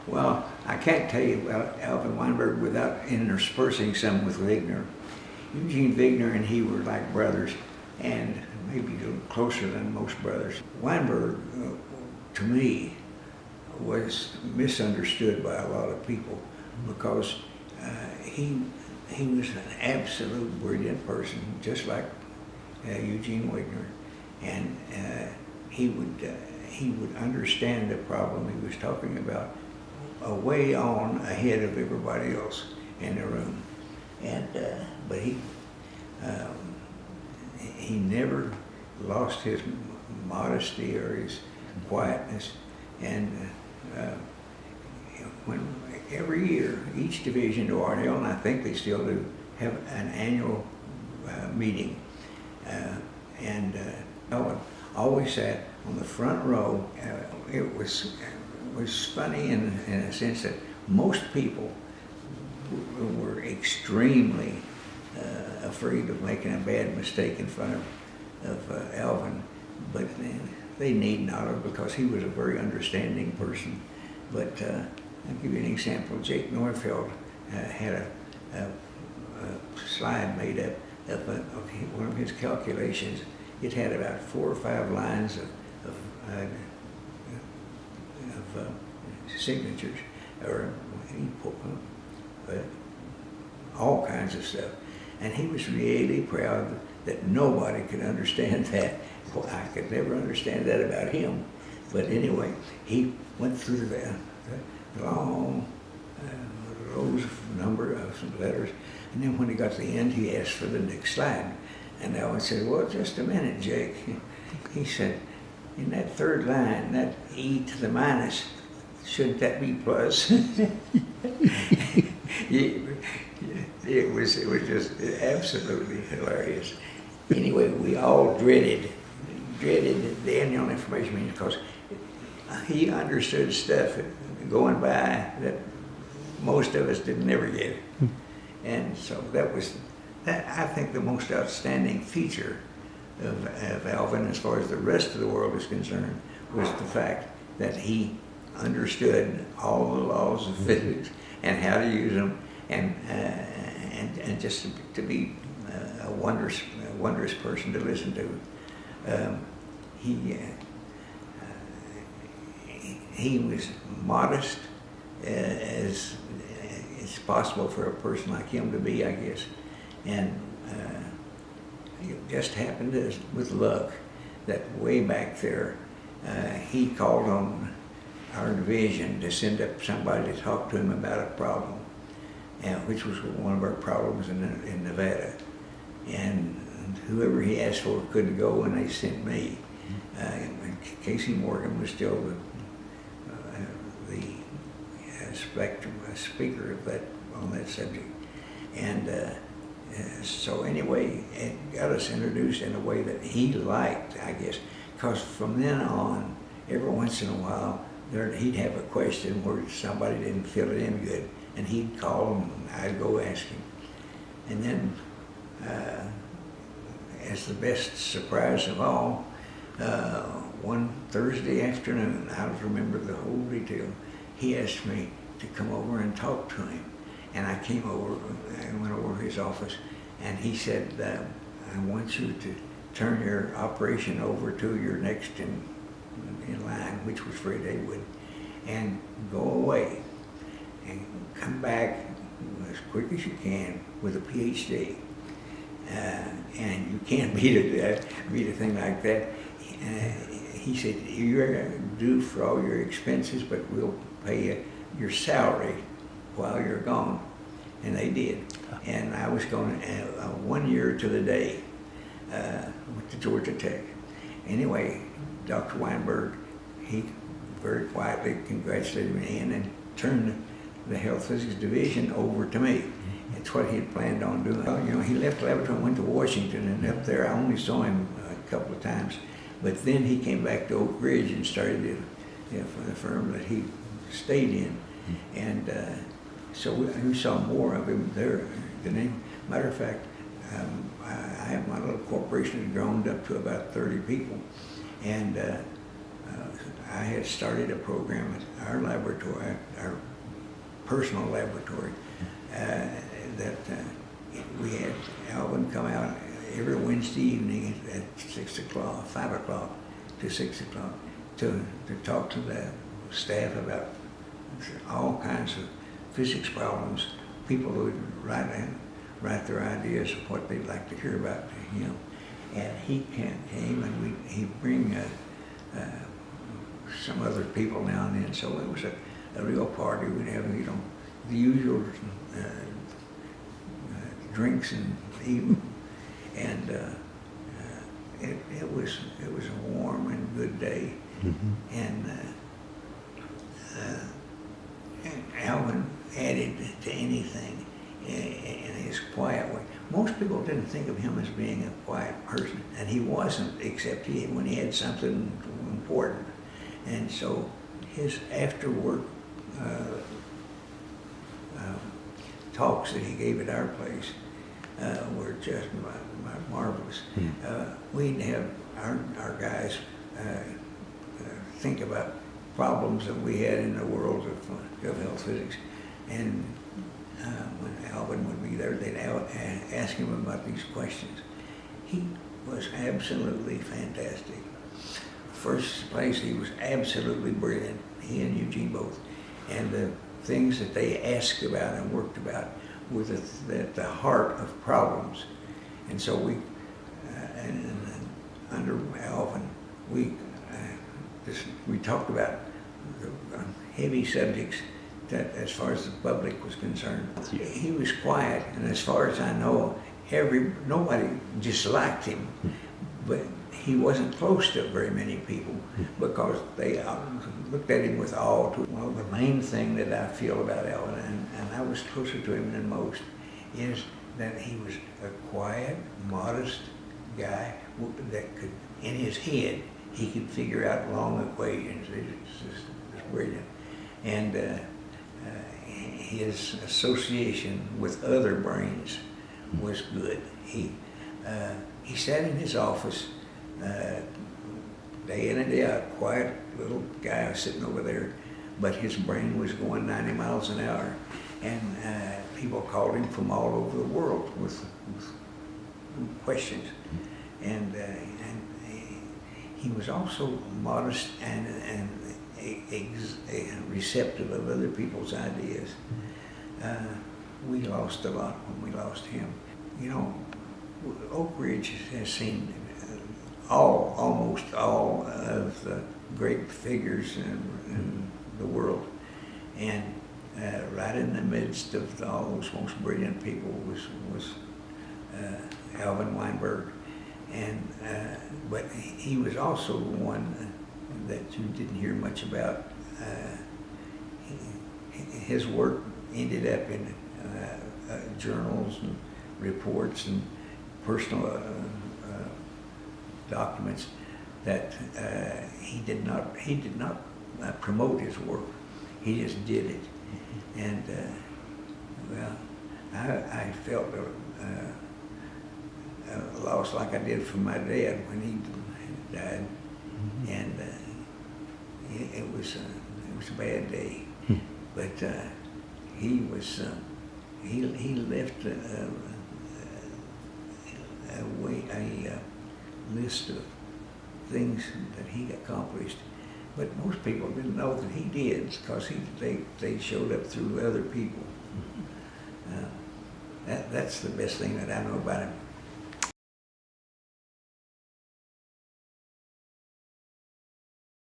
Well, I can't tell you about Alvin Weinberg without interspersing some with Wigner. Eugene Wigner and he were like brothers, and maybe a little closer than most brothers. Weinberg, to me, was misunderstood by a lot of people because he was an absolute brilliant person, just like Eugene Wigner, and he would understand the problem he was talking about way on ahead of everybody else in the room, and but he never lost his modesty or his quietness, and when every year each division to Arnell, and I think they still do, have an annual meeting, and Alvin always sat on the front row. It was funny in a sense that most people were extremely afraid of making a bad mistake in front of Alvin, but they need not have, because he was a very understanding person. But I'll give you an example. Jake Norfeld had a slide made up of one of his calculations. It had about 4 or 5 lines of signatures, or all kinds of stuff. And he was really proud that nobody could understand that. Well, I could never understand that about him. But anyway, he went through the long rows of number of some letters, and then when he got to the end, he asked for the next slide. And Alvin said, "Well, just a minute, Jake." He said, "In that third line, that e to the minus, shouldn't that be plus?" It was just absolutely hilarious. Anyway, we all dreaded the annual information meeting because he understood stuff going by that most of us didn't ever get. And so that was, I think, the most outstanding feature of Alvin, as far as the rest of the world is concerned, was the fact that he understood all the laws of physics and how to use them, and just to be a wondrous person to listen to. He was modest as it's possible for a person like him to be, I guess, and it just happened with luck that way back there he called on our division to send up somebody to talk to him about a problem, which was one of our problems in Nevada. And whoever he asked for couldn't go, and they sent me. Casey Morgan was still the speaker of on that subject. And so anyway, it got us introduced in a way that he liked, I guess, because from then on, every once in a while, he'd have a question where somebody didn't fill it in good, and he'd call him, and I'd go ask him. And then, as the best surprise of all, one Thursday afternoon, I don't remember the whole detail, he asked me to come over and talk to him. And I came over and went over to his office, and he said, "I want you to turn your operation over to your next in line," which was Fred Haywood, "and go away and come back as quick as you can with a PhD. And you can't beat a thing like that." He said, "You're due for all your expenses, but we'll pay you your salary while you're gone." And they did. And I was going 1 year to the day to Georgia Tech. Anyway, Dr. Weinberg, he very quietly congratulated me and turned the health physics division over to me. It's what he had planned on doing. You know, he left the laboratory and went to Washington, and up there I only saw him a couple of times. But then he came back to Oak Ridge and started the firm that he stayed in. And so we saw more of him there. Matter of fact, my little corporation had grown up to about 30 people. And I had started a program at our laboratory, our personal laboratory, that we had Alvin come out every Wednesday evening at 6 o'clock, 5 o'clock to 6 o'clock to talk to the staff about all kinds of physics problems. People would write their ideas of what they'd like to hear about him. And he came and he'd bring some other people now and then. So it was a real party. We'd have, you know, the usual drinks and eating. And it was a warm and good day. Mm-hmm. And Alvin added to anything in his quiet way. Most people didn't think of him as being a quiet person, and he wasn't, except when he had something important. And so his after-work talks that he gave at our place were just marvelous. We'd have our guys think about problems that we had in the world of health physics, and when Alvin would be there, they'd ask him about these questions. He was absolutely fantastic. First place, he was absolutely brilliant, he and Eugene both. And the things that they asked about and worked about were at the heart of problems. And so and under Alvin, we talked about the heavy subjects that, as far as the public was concerned. He was quiet, and as far as I know, nobody disliked him, but he wasn't close to very many people because they looked at him with awe. Well, the main thing that I feel about Alvin, and I was closer to him than most, is that he was a quiet, modest guy that could, in his head, he could figure out long equations. It's brilliant. And his association with other brains was good. He sat in his office day in and day out, quiet little guy sitting over there, but his brain was going 90 miles an hour. And people called him from all over the world with questions. And he was also modest and receptive of other people's ideas. We lost a lot when we lost him. You know, Oak Ridge has seen almost all of the great figures in the world. And right in the midst of all those most brilliant people was Alvin Weinberg. And but he was also the one that you didn't hear much about. His work ended up in journals and reports and personal documents that he did not promote his work. He just did it. And well, I felt lost like I did for my dad when he died, and it was a bad day. But he left a list of things that he accomplished, but most people didn't know that he did because they showed up through other people. That's the best thing that I know about him.